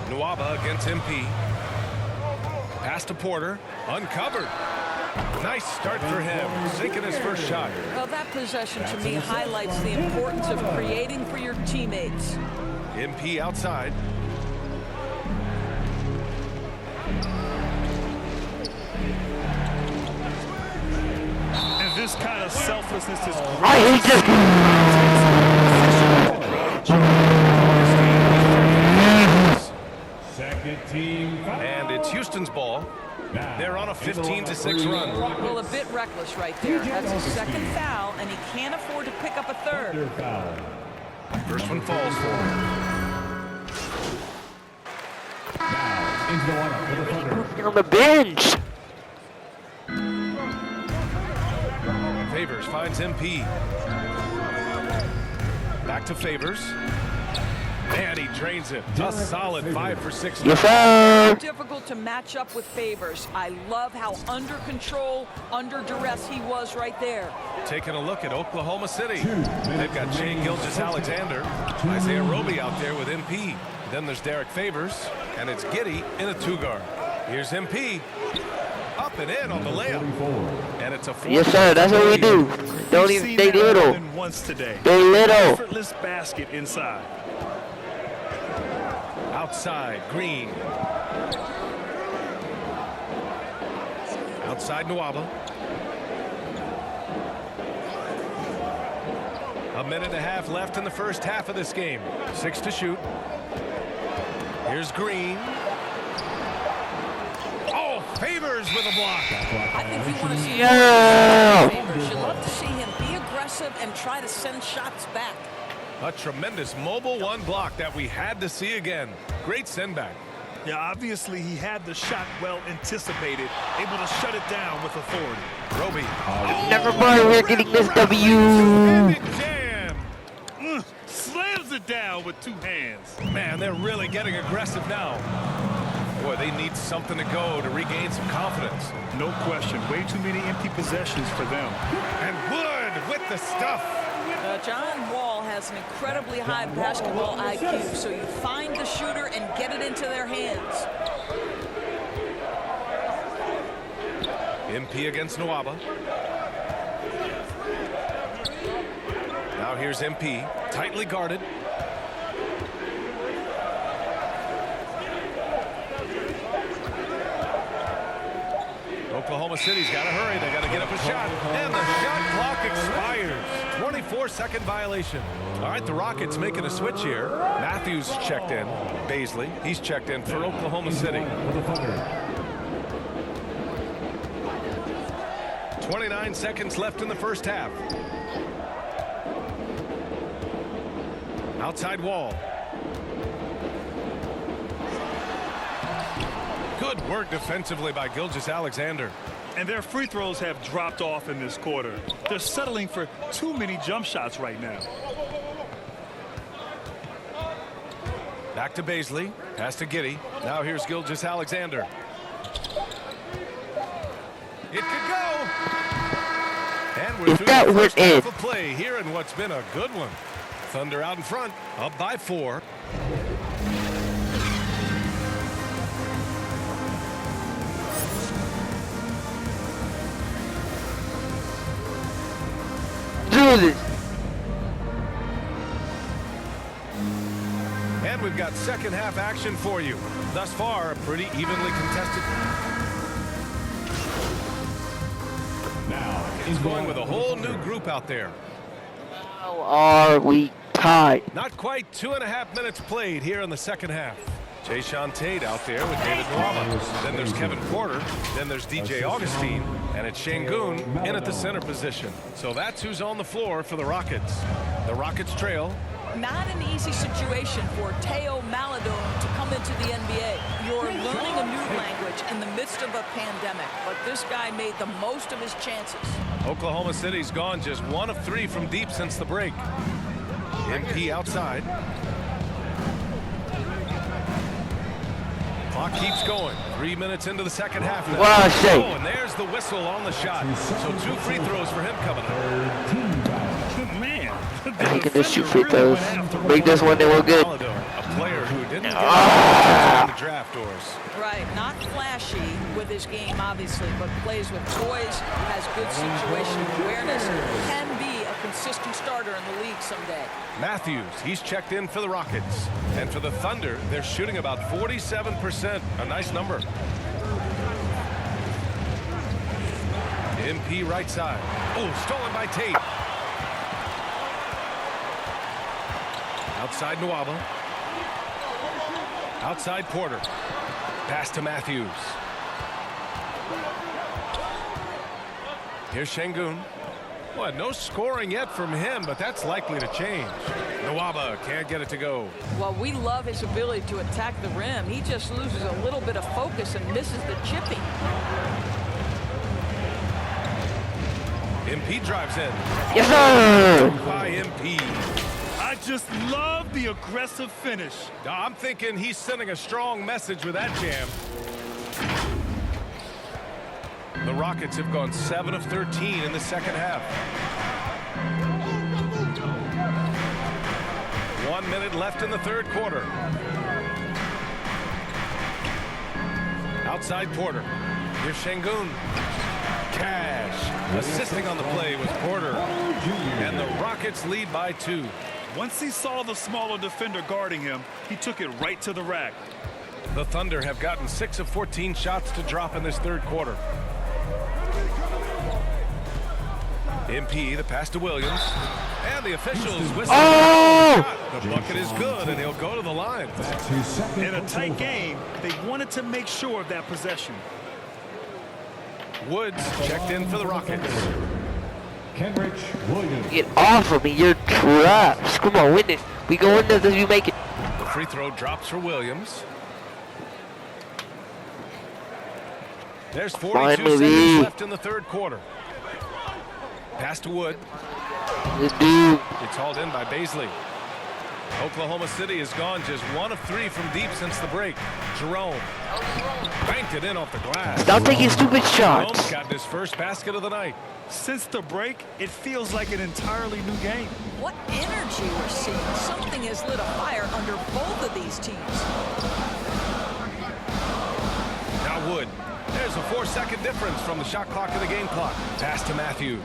Nwaba against MP. Pass to Porter. Uncovered. Nice start for him. Sinking his first shot.
Well, that possession to me highlights the importance of creating for your teammates.
MP outside.
And this kind of selflessness is great.
I hate this.
Second team foul.
And it's Houston's ball. They're on a 15-6 run.
Well, a bit reckless right there. That's his second foul, and he can't afford to pick up a third.
First one falls for him.
Now into the lineup for the Thunder.
On the bench.
Favors finds MP. Back to Favors. And he drains it. A solid 5 for 6.
Yes, sir.
Difficult to match up with Favors. I love how under control, under duress he was right there.
Taking a look at Oklahoma City. They've got Shai Gilgeous-Alexander, Isaiah Roby out there with MP. Then there's Derek Favors, and it's Giddey in a 2-guard. Here's MP. Up and in on the layup. And it's a 4.
Yes, sir. That's what we do. Don't even. They little.
Once today.
They little.
Effortless basket inside.
Outside, Green. Outside, Nwaba. A minute and a half left in the first half of this game. 6 to shoot. Here's Green. Oh, Favors with a block.
I think you want to see
Yeah.
Favors. You love to see him be aggressive and try to send shots back.
A tremendous mobile 1 block that we had to see again. Great send back.
Yeah, obviously he had the shot well anticipated, able to shut it down with authority.
Roby.
Never mind, we're getting this W.
Jam.
Slams it down with 2 hands.
Man, they're really getting aggressive now. Boy, they need something to go to regain some confidence.
No question. Way too many empty possessions for them.
And Wood with the stuff.
John Wall has an incredibly high basketball IQ, so you find the shooter and get it into their hands.
MP against Nwaba. Now here's MP, tightly guarded. Oklahoma City's got to hurry. They got to get up a shot. And the shot clock expires. 24-second violation. All right, the Rockets making a switch here. Matthews checked in. Baisley, he's checked in for Oklahoma City. 29 seconds left in the first half. Outside Wall. Good work defensively by Gilgeous-Alexander.
And their free throws have dropped off in this quarter. They're settling for too many jump shots right now.
Back to Baisley. Pass to Giddey. Now here's Gilgeous-Alexander. It could go. And we're through the first half of play here in what's been a good one. Thunder out in front, up by 4.
Do this.
And we've got second half action for you. Thus far, a pretty evenly contested.
Now
He's going with a whole new group out there.
How are we tied?
Not quite 2.5 minutes played here in the second half. Jayshawn Tate out there with David Nwaba. Then there's Kevin Porter. Then there's DJ Augustine. And it's Şengün in at the center position. So that's who's on the floor for the Rockets. The Rockets trail.
Not an easy situation for Theo Maledon to come into the NBA. You're learning a new language in the midst of a pandemic, but this guy made the most of his chances.
Oklahoma City's gone just 1 of 3 from deep since the break. MP outside. Clock keeps going. 3 minutes into the second half now. Oh, and there's the whistle on the shot. So 2 free throws for him coming up.
Man.
He can just shoot free throws. Make this one, they were good.
A player who didn't get on the draft doors.
Right, not flashy with his game, obviously, but plays with poise, has good situational awareness, can be a consistent starter in the league someday.
Matthews, he's checked in for the Rockets. And for the Thunder, they're shooting about 47%. A nice number. MP right side. Oh, stolen by Tate. Outside Nwaba. Outside Porter. Pass to Matthews. Here's Şengün. Well, no scoring yet from him, but that's likely to change. Nwaba can't get it to go.
Well, we love his ability to attack the rim. He just loses a little bit of focus and misses the chipping.
MP drives in.
Yes, sir.
By MP.
I just love the aggressive finish.
I'm thinking he's sending a strong message with that jam. The Rockets have gone 7 of 13 in the second half. 1 minute left in the third quarter. Outside Porter. Here's Şengün. Cash. Assisting on the play was Porter. And the Rockets lead by 2.
Once he saw the smaller defender guarding him, he took it right to the rack.
The Thunder have gotten 6 of 14 shots to drop in this third quarter. MP, the pass to Williams. And the officials whistle.
Oh!
The bucket is good, and he'll go to the line.
In a tight game, they wanted to make sure of that possession.
Woods checked in for the Rockets.
Kenrich Williams.
Get off of me, you're trash. Come on, win this. We go in this if you make it.
The free throw drops for Williams. There's 42 seconds left in the third quarter. Pass to Wood.
This dude.
It's hauled in by Baisley. Oklahoma City has gone just 1 of 3 from deep since the break. Jerome banked it in off the glass.
Stop taking stupid shots.
Jerome's got his first basket of the night.
Since the break, it feels like an entirely new game.
What energy we're seeing. Something has lit a fire under both of these teams.
Now Wood. There's a 4-second difference from the shot clock to the game clock. Pass to Matthews.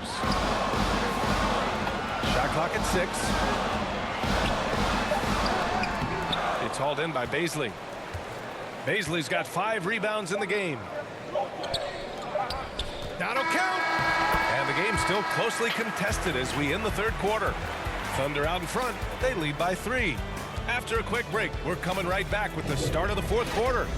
Shot clock at 6. It's hauled in by Baisley. Baisley's got 5 rebounds in the game. That'll count. And the game's still closely contested as we end the third quarter. Thunder out in front. They lead by 3. After a quick break, we're coming right back with the start of the fourth quarter.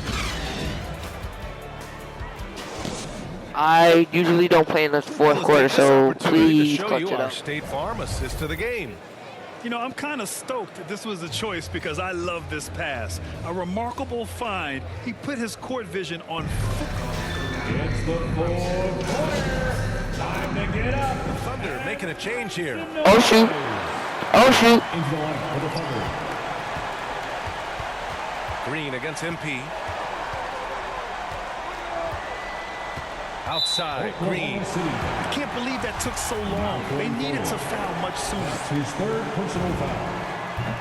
I usually don't play in the fourth quarter, so please clutch it up.
State Farm assist to the game.
You know, I'm kind of stoked that this was a choice because I love this pass. A remarkable find. He put his court vision on.
It's the fourth quarter. Time to get up.
The Thunder making a change here.
Oh, shoot. Oh, shoot.
Into the line for the Thunder.
Green against MP. Outside, Green.
I can't believe that took so long. They needed to foul much sooner.
His third personal foul.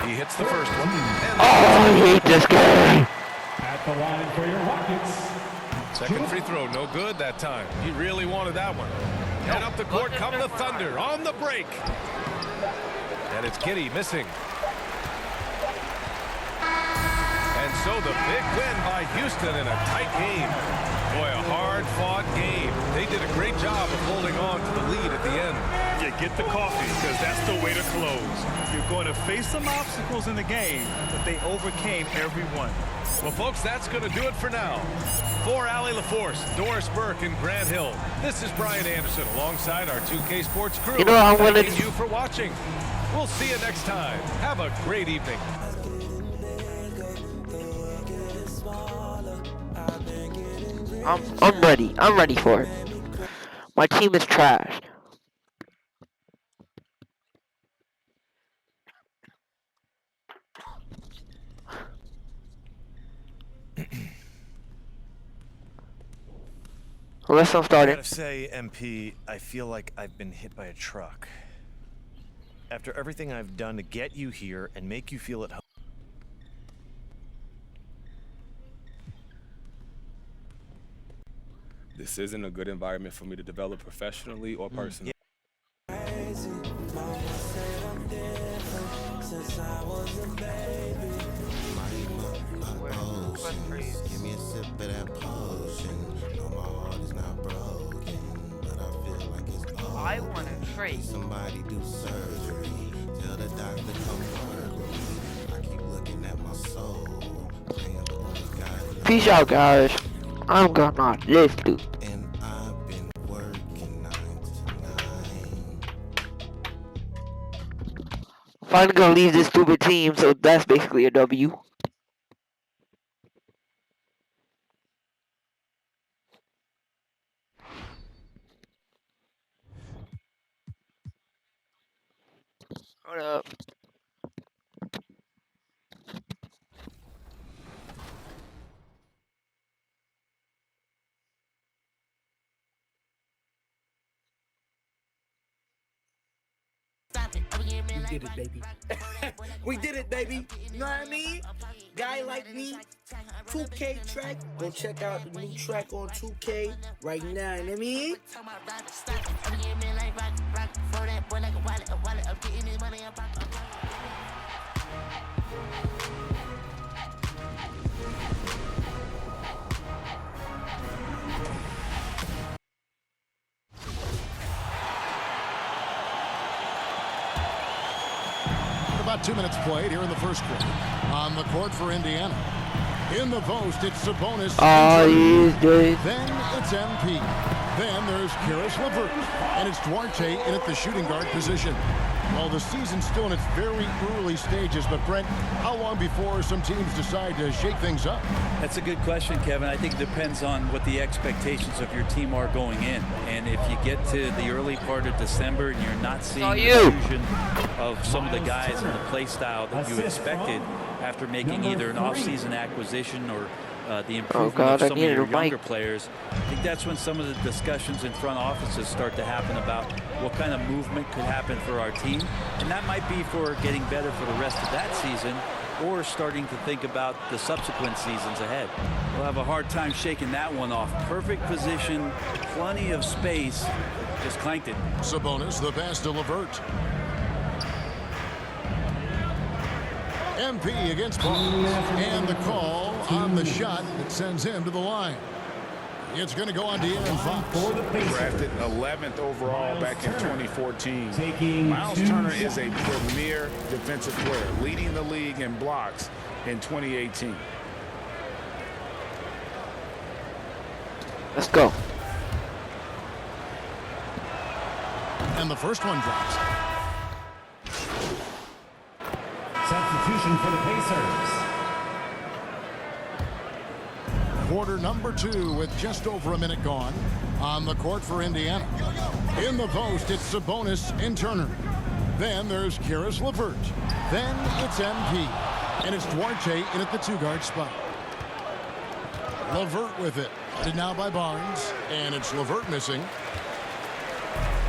He hits the first one.
Oh, I hate this guy.
At the line for your Rockets.
Second free throw, no good that time. He really wanted that one. And up the court come the Thunder on the break. And it's Giddey missing. And so the big win by Houston in a tight game. Boy, a hard-fought game. They did a great job of holding on to the lead at the end.
Yeah, get the coffee, because that's the way to close. You're going to face some obstacles in the game, but they overcame every one.
Well, folks, that's going to do it for now. For Allie LaForce, Doris Burke, and Grant Hill, this is Brian Anderson alongside our 2K Sports crew.
You know, I'm
thanking you for watching. We'll see you next time. Have a great evening.
I'm ready. I'm ready for it. My team is trash. Unless I'm starting.
I gotta say, MP, I feel like I've been hit by a truck. After everything I've done to get you here and make you feel at home.
This isn't a good environment for me to develop professionally or personally.
Give me a sip of that potion. No, my heart is not broken, but I feel like it's broken.
I want to trade.
Somebody do surgery. Tell the doctor come work with me. I keep looking at my soul.
Peace out, guys. I'm gonna live to.
And I've been working 9 to 9.
Finally gonna leave this stupid team, so that's basically a W. Hold up.
We did it, baby. We did it, baby. You know what I mean? Guy like me, 2K track. Go check out the new track on 2K right now. You know what I mean?
About 2 minutes played here in the first quarter. On the court for Indiana. In the post, it's Sabonis. Then it's MP. Then there's Karis LeVert. And it's Duarte in at the shooting guard position. Well, the season's still in its very early stages, but Brent, how long before some teams decide to shake things up?
That's a good question, Kevin. I think it depends on what the expectations of your team are going in. And if you get to the early part of December and you're not seeing the fusion of some of the guys and the play style that you expected after making either an off-season acquisition or the improvement of some of your younger players, I think that's when some of the discussions in front offices start to happen about what kind of movement could happen for our team. And that might be for getting better for the rest of that season or starting to think about the subsequent seasons ahead. We'll have a hard time shaking that one off. Perfect position, plenty of space, just clanked it.
Sabonis, the pass to LeVert. MP against Barnes. And the call on the shot that sends him to the line. It's going to go on De'Aaron Fox.
Drafted 11th overall back in 2014. Miles Turner is a premier defensive player, leading the league in blocks in 2018.
Let's go.
And the first one drops.
Substitution for the Pacers.
Quarter number 2 with just over a minute gone. On the court for Indiana. In the post, it's Sabonis and Turner. Then there's Karis LeVert. Then it's MP. And it's Duarte in at the 2-guard spot. LeVert with it. Headed now by Barnes. And it's LeVert missing.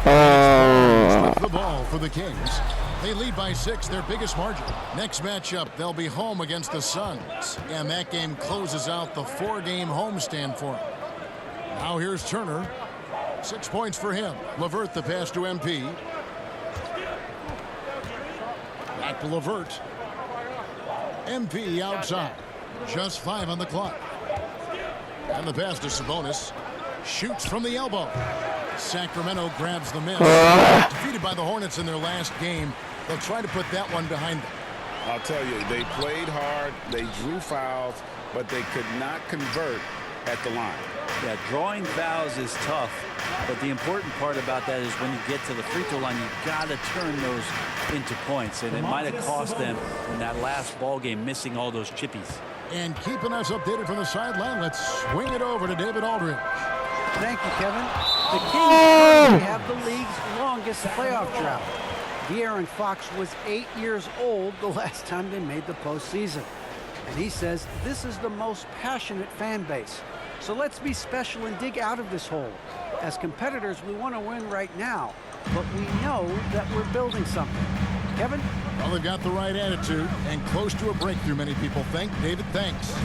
With the ball for the Kings. They lead by 6, their biggest margin. Next matchup, they'll be home against the Suns. And that game closes out the 4-game homestand for them. Now here's Turner. 6 points for him. LeVert the pass to MP. Back to LeVert. MP outside. Just 5 on the clock. And the pass to Sabonis. Shoots from the elbow. Sacramento grabs the miss. Defeated by the Hornets in their last game. They'll try to put that one behind them.
I'll tell you, they played hard, they drew fouls, but they could not convert at the line.
Yeah, drawing fouls is tough, but the important part about that is when you get to the free throw line, you got to turn those into points, and it might have cost them in that last ball game missing all those chippies.
And keeping us updated from the sideline, let's swing it over to David Aldridge.
Thank you, Kevin. The Kings have the league's longest playoff drought. De'Aaron Fox was 8 years old the last time they made the postseason. And he says this is the most passionate fan base. So let's be special and dig out of this hole. As competitors, we want to win right now, but we know that we're building something. Kevin?
Well, they've got the right attitude and close to a breakthrough, many people think. David, thanks.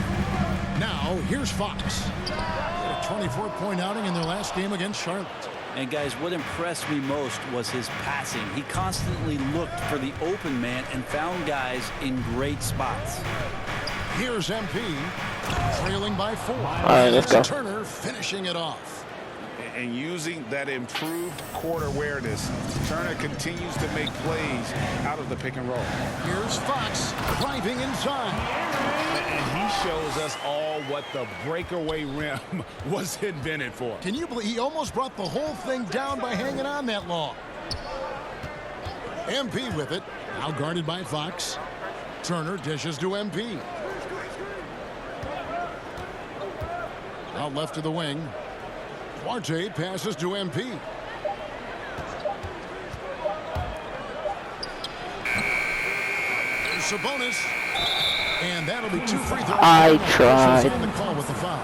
Now, here's Fox. A 24-point outing in their last game against Charlotte.
And guys, what impressed me most was his passing. He constantly looked for the open man and found guys in great spots.
Here's MP, trailing by 4.
All right, let's go.
Turner finishing it off.
And using that improved court awareness, Turner continues to make plays out of the pick and roll.
Here's Fox driving inside.
And he shows us all what the breakaway rim was invented for.
Can you believe he almost brought the whole thing down by hanging on that long? MP with it, now guarded by Fox. Turner dishes to MP. Out left to the wing. Duarte passes to MP. There's Sabonis. And that'll be 2 free throws.
I tried.
On the call with the foul.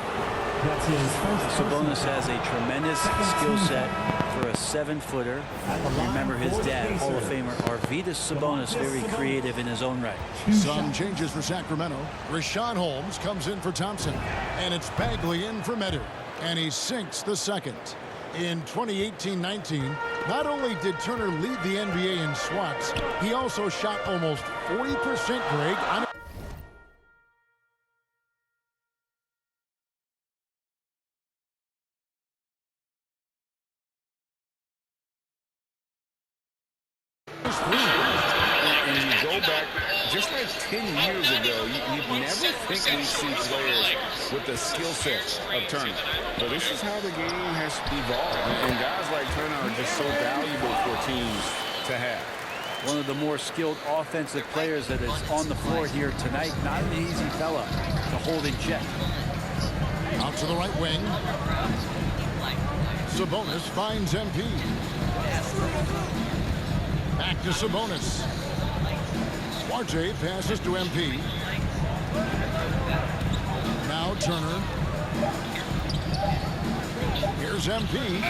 Sabonis has a tremendous skill set for a 7-footer. Remember his dad, Hall of Famer Arvydas Sabonis, very creative in his own right.
Some changes for Sacramento. Rashawn Holmes comes in for Thompson. And it's Bagley in for Metter. And he sinks the second. In 2018-19, not only did Turner lead the NBA in swats, he also shot almost 40%, Greg, on
And you go back just like 10 years ago, you'd never think we'd see players with the skill set of Turner. But this is how the game has evolved. And guys like Turner are just so valuable for teams to have.
One of the more skilled offensive players that is on the floor here tonight. Not an easy fella to hold in check.
Out to the right wing. Sabonis finds MP. Back to Sabonis. Duarte passes to MP. Now Turner. Here's MP.